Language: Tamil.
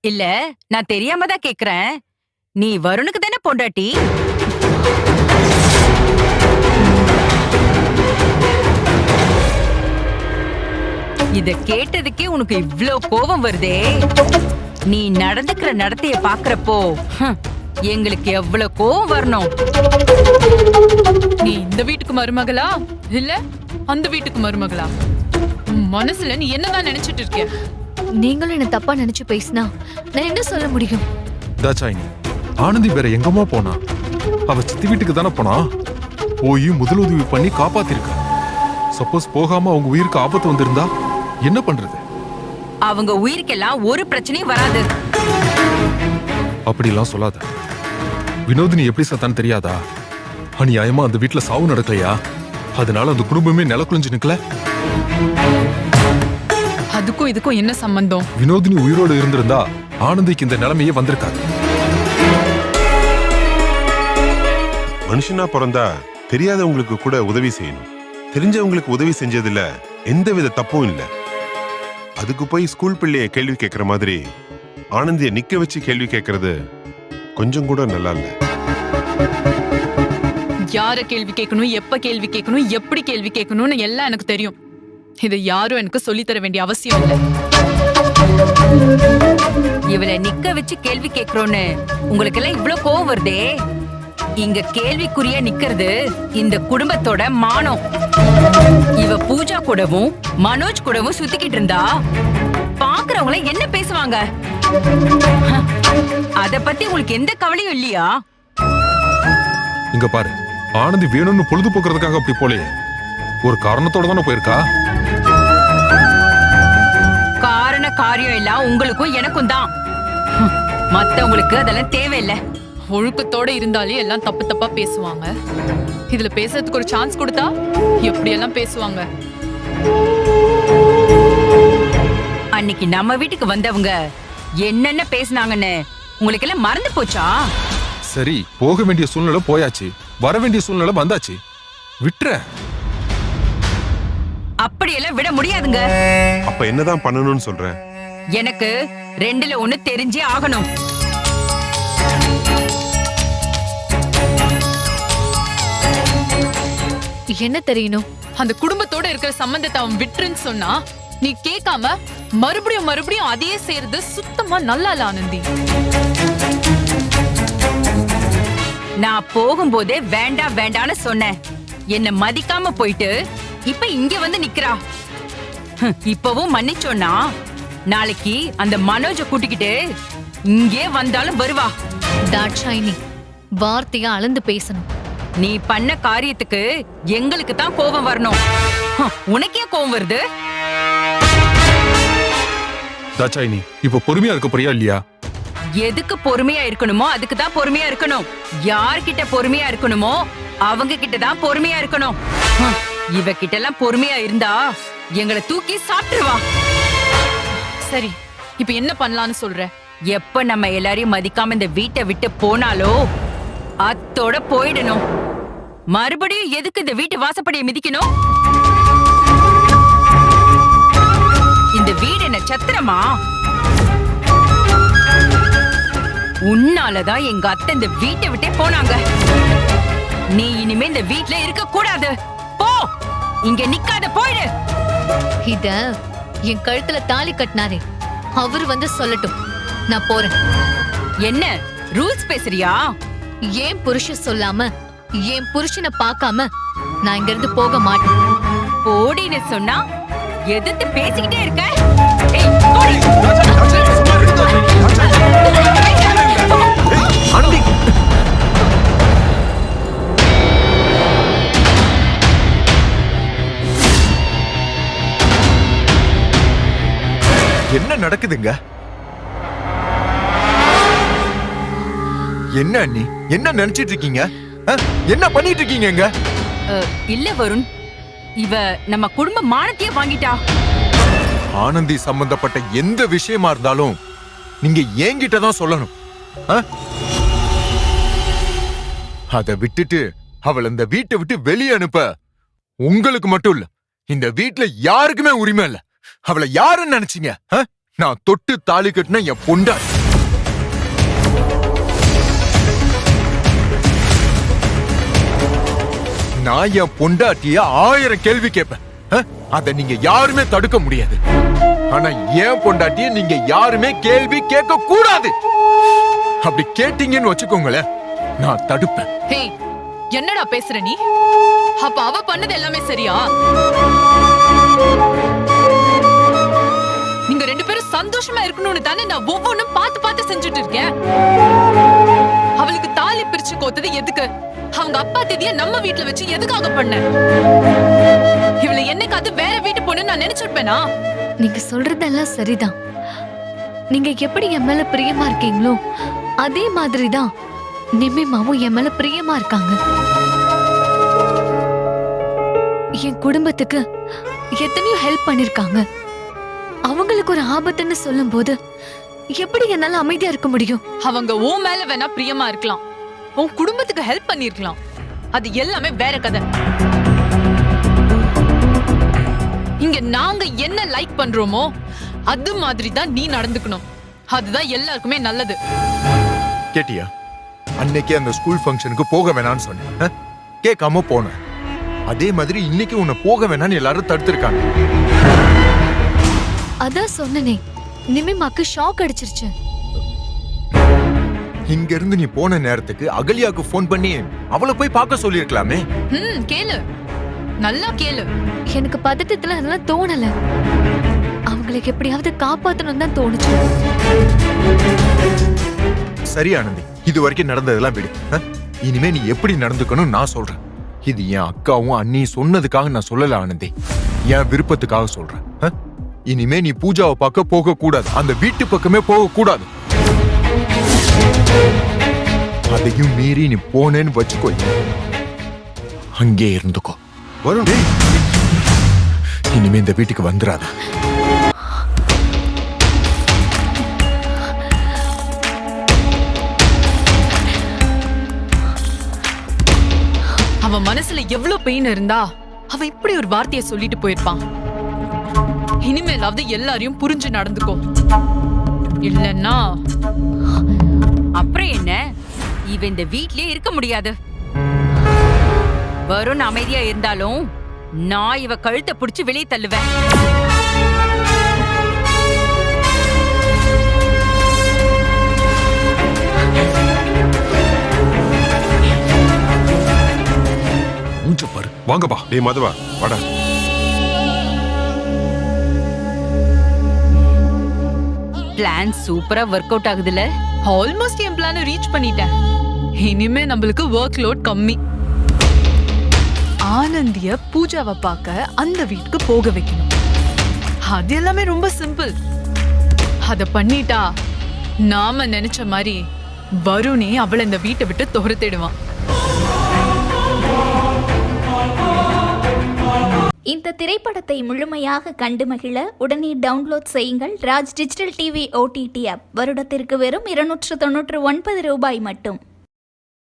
இல்ல, நான் தெரியாம தான் கேக்குறேன். நீ வருணுக்கு தானே பொண்டாட்டி? இத கேட்டதுக்கே உனக்கு இவ்ளோ கோபம் வருதே. நீ நடந்துக்கிற நடத்தைய பாக்குறப்போ எங்களுக்கு எவ்வளவு கோபம் வரணும். நீ இந்த வீட்டுக்கு மருமகளா இல்ல அந்த வீட்டுக்கு மருமகளா? மனசுல நீ என்னதான் நினைச்சிட்டு இருக்க? நீங்களும் என்ன தப்பா நினைச்சு பேசினா நான் என்ன சொல்ல முடியும்? தாச்சாயினி, ஆனந்தி வேற எங்கம்மா போனா? அவ சித்தி வீட்டுக்கு தானே போனா. போய் முதலுதவி பண்ணி காப்பாத்திருக்கா. சப்போஸ் போகாம அவங்க உயிருக்கு ஆபத்து வந்திருந்தா என்ன பண்றது? அவங்க உயிருக்கெல்லாம் ஒரு பிரச்சனையும் வராது. அப்படிலாம் சொல்லாத. வினோதினி எப்படி சத்தான்னு தெரியாதா? அநியாயமா அந்த வீட்டுல சாவு நடக்கலையா? அதனால அந்த குடும்பமே நிலக்குழிஞ்சு நிக்கல. அதுக்கும் இதுக்கும் என்ன சம்பந்தம்? வினோதினி உயிரோடு இருந்திருந்தா ஆனந்திக்கு இந்த நிலைமையே வந்திருக்காது. மனுஷனா பிறந்தா தெரியாதவங்களுக்கு கூட உதவி செய்யணும். தெரிஞ்சவங்களுக்கு உதவி செஞ்சதுல எந்தவித தப்பும் இல்ல. அதுக்கு போய் ஸ்கூல் பிள்ளைய கேள்வி கேட்கிற மாதிரி ஆனந்திய நிக்க வச்சு கேள்வி கேட்கறது கொஞ்சம் கூட நல்லா இல்ல. யார கேள்வி கேட்கணும், எப்ப கேள்வி கேட்கணும், எப்படி கேள்வி கேட்கணும்னு எல்லாம் எனக்கு தெரியும். இதை யாரும் எனக்கு சொல்லித்தர வேண்டிய அவசியம் இல்லை. இவளை நிக்க வச்சு கேள்வி கேக்குறோன்னு உங்களுக்கு எல்லாம் இவ்ளோ கோவம் வருதே. இங்க கேள்விக்குரிய நிக்கிறது இந்த குடும்பத்தோட மானம். இவ பூஜா கூடவும் மனோஜ் கூடவும் சுத்திக்கிட்டு இருந்தா பாக்குறவங்கள என்ன பேசுவாங்க? அத பத்தி உங்களுக்கு எந்த கவலையும் இல்லையா? இங்க பாரு, ஆனந்தி வேணும்னு பொழுதுபோக்குறதுக்காக அப்படி போலையே. ஒரு காரணத்தோட தானே போயிருக்கா. காரண காரியம் எல்லாம் உங்களுக்கும் எனக்கும் தான். மத்தவங்களுக்கு அதெல்லாம் தேவையில்லை. ஒழுக்கத்தோட இருந்தாலே எல்லாம் தப்பு தப்பா பேசுவாங்க. இதுல பேசுறதுக்கு ஒரு சான்ஸ் கொடுத்தா எப்படி எல்லாம் பேசுவாங்க. அன்னைக்கு நம்ம வீட்டுக்கு வந்தவங்க என்னென்ன பேசினாங்கன்னு உங்களுக்கு எல்லாம் மறந்து போச்சா? சரி, போக வேண்டிய சூழ்நிலை போயாச்சு, வர வேண்டிய சூழ்நிலை வந்தாச்சு, விட்டுற. அப்படியெல்லாம் விட முடியாதுங்க. அப்ப என்னதான் பண்ணணும்னு சொல்ற? எனக்கு ரெண்டுல ஒண்ணு தெரிஞ்சே ஆகணும். என்ன தெரியணும்? அந்த குடும்பத்தோட இருக்கிற சம்பந்தத்தை அவன் விட்டுருன்னு சொன்னா நீ கேட்காம மறுபடியும் மறுபடியும் அதையே செய்யறது சுத்தமா நல்லா இல்ல ஆனந்தி. நான் போகும்போதே வேண்டாம் வேண்டான்னு சொன்னேன். என்ன மதிக்காம போயிட்டு இப்ப இங்க வந்து நிக்கிறா. இப்பவும் மன்னிச்சோன்னா நாளைக்கு அந்த மனோஜ கூட்டிக்கிட்டு இங்கே வந்தாலும் வருவா. தாட்சாயினி, வார்த்தையா அளந்து பேசணும். நீ பண்ண காரியத்துக்கு எங்களுக்கு தான் கோபம் வரணும். உனக்கே கோபம் வருது? தாச்சாயினி, இப்ப பொறுமையா இருக்க போறியா இல்லையா? எதுக்கு பொறுமையா இருக்கணுமோ அதுக்கு தான் பொறுமையா இருக்கணும். யார்கிட்ட பொறுமையா இருக்கணுமோ அவங்க கிட்ட தான் பொறுமையா இருக்கணும். இவ கிட்ட எல்லாம் பொறுமையா இருந்தா எங்களை தூக்கி சாப்பிட்டுருவா. சரி, இப்ப என்ன பண்ணலாம்னு சொல்ற? எப்ப நம்ம எல்லாரையும் மதிக்காம இந்த வீட்டை விட்டு போனாலோ அத்தோட போயிடணும். மறுபடியும் எதுக்கு இந்த வீட்டு வாசப்படியை மிதிக்கணும்? இந்த வீடு என்ன சத்திரமா? உன்னாலதான் எங்க அத்தை இந்த வீட்டை விட்டே போனாங்க. நீ இனிமே இந்த வீட்ல இருக்க கூடாது. போ, இங்க நிக்காத, போயிடு. இத என் கழுத்துல தாலி கட்டினாரே அவரு வந்து சொல்லட்டும், நான் போறேன். என்ன ரூல்ஸ் பேசுறியா? ஏன் புருஷன் சொல்லாம என் புருஷனை பார்க்காம நான் இங்க இருந்து போக மாட்டேன். போடின்னு சொன்னா எதிர்த்து பேசிக்கிட்டே இருக்க. ஏய், போடி. ஆனந்தி, என்ன நடக்குதுங்க? என்ன அண்ணி, என்ன நினைச்சிட்டு இருக்கீங்க? என்ன பண்ணிட்டு இருக்கீங்க? இல்ல வருண், இவ நம்ம குடும்ப மானத்தையே வாங்கிட்டா. ஆனந்தி சம்பந்தப்பட்ட எந்த விஷயமா இருந்தாலும் நீங்க என்கிட்ட தான் சொல்லணும். அதை விட்டுட்டு அவள் இந்த வீட்டை விட்டு வெளியே அனுப்ப உங்களுக்கு மட்டும் இல்ல, இந்த வீட்டுல யாருக்குமே உரிமை இல்ல. அவளை யாருன்னு நினைச்சீங்க? நான் தொட்டு தாலி கட்டின என் பொண்டாட்டி. நான் என் பொண்டாட்டிய 1000 கேள்வி கேட்பேன். அத நீங்க யாருமே தடுக்க முடியாது. ஆனா என் பொண்டாட்டிய நீங்க யாருமே கேள்வி கேட்க கூடாது. அப்படி கேட்டீங்கன்னு வச்சுக்கோங்களேன், நான் தடுப்பேன். ஹே, என்னடா பேசுற நீ? அப்ப அவ பண்ணது எல்லாமே சரியா? நீங்க 2 பேரும் சந்தோஷமா இருக்கணும்னு தானே நான் ஒவ்வொன்னும் பார்த்து பார்த்து செஞ்சுட்டு இருக்கேன். அவளுக்கு தாலி பிரிச்சு கோத்தது எதுக்கு? அவங்க அப்பா தேதிய நம்ம வீட்டுல வச்சு எதுக்காக பண்ண? இவளை என்னைக்காவது வேற வீட்டு பொண்ணு நான் நினைச்சிருப்பேனா? நீங்க சொல்றதெல்லாம் சரிதான். நீங்க எப்படி என் மேல பிரியமா இருக்கீங்களோ அதே மாதிரிதான் நிம்மிமாவும் என் மேல பிரியமா இருக்காங்க. என் குடும்பத்துக்கு எத்தனையோ ஹெல்ப் பண்ணிருக்காங்க. அவங்களுக்கு ஒரு ஆபத்துன்னு சொல்லும் போது எப்படி என்னால அமைதியா இருக்க முடியும்? அவங்க உன் மேல வேணா பிரியமா இருக்கலாம், உன் குடும்பத்துக்கு ஹெல்ப் பண்ணிருக்கலாம். அது எல்லாமே வேற கதை. இங்க நாங்க என்ன லைக் பண்றோமோ அது மாதிரி தான் நீ நடந்துக்கணும். அதுதான் எல்லாருக்குமே நல்லது. கேட்டியா? அன்னைக்கு அந்த ஸ்கூல் ஃபங்க்ஷனுக்கு போக வேணாம்னு சொன்னேன். கேட்காம போனேன். அதே மாதிரி இன்னைக்கு உன்னை போக வேணாம்னு எல்லாரும் தடுத்திருக்காங்க. அதான் சொன்னனே, நிமிமாக்கு ஷாக் அடிச்சிருச்சு. இங்க இருந்து நீ போன நேரத்துக்கு அகல்யாக்கு போன் பண்ணி அவளை போய் பார்க்க சொல்லிருக்கலாமே. கேளு, நல்லா கேளு. எனக்கு பதட்டத்துல அதெல்லாம் தோணல. அவங்களுக்கு எப்படியாவது காப்பாத்தணும் தான் தோணுச்சு. சரி ஆனந்தி, இது வரைக்கும் நடந்ததெல்லாம் விடு. இனிமே நீ எப்படி நடந்துக்கணும் நான் சொல்றேன். இது என் அக்காவும் அண்ணியும் சொன்னதுக்காக நான் சொல்லல ஆனந்தி, என் விருப்பத்துக்காக சொல்றேன். இனிமே நீ பூஜாவை பார்க்க போக கூடாது, அந்த வீட்டு பக்கமே போக கூடாது. அதையும் மீறி நீ போனேன்னு வச்சுக்கோ, அங்கே இருந்துக்கோ. வருண், இனிமே இந்த வீட்டுக்கு வந்துடாத. அவன் மனசுல எவ்வளவு பெயின் இருந்தா அவன் இப்படி ஒரு வார்த்தையை சொல்லிட்டு போயிருப்பான். இனிமேலாவது எல்லாரையும் புரிஞ்சு நடந்துக்கோ, இல்லன்னா அப்புறம் என்ன, இவ இந்த வீட்லயே இருக்க முடியாது. வருண் அமைதியா இருந்தாலும் நான் இவ கழுத்தை பிடிச்சு வெளியே தள்ளுவேன். மூஞ்ச பாரு, வாங்கப்பா. டேய் மாதவா, வாடா. பிளான் சூப்பரா ஒர்க் அவுட் ஆகுதுல. ஆல்மோஸ்ட் என் பிளான ரீச் பண்ணிட்டேன். இனிமே நம்மளுக்கு ஒர்க் லோட் கம்மி. ஆனந்திய பூஜாவை பார்க்க அந்த வீட்டுக்கு போக வைக்கணும். அது எல்லாமே ரொம்ப சிம்பிள். அத பண்ணிட்டா நாம நினைச்ச மாதிரி வருணே அவளை இந்த வீட்டை விட்டு துரத்திடுவான். இந்த திரைப்படத்தை முழுமையாக கண்டு மகிழ உடனே டவுன்லோட் செய்யுங்கள் Raj digital TV OTT app. வருடத்திற்கு வெறும் 299 ரூபாய் மட்டும்.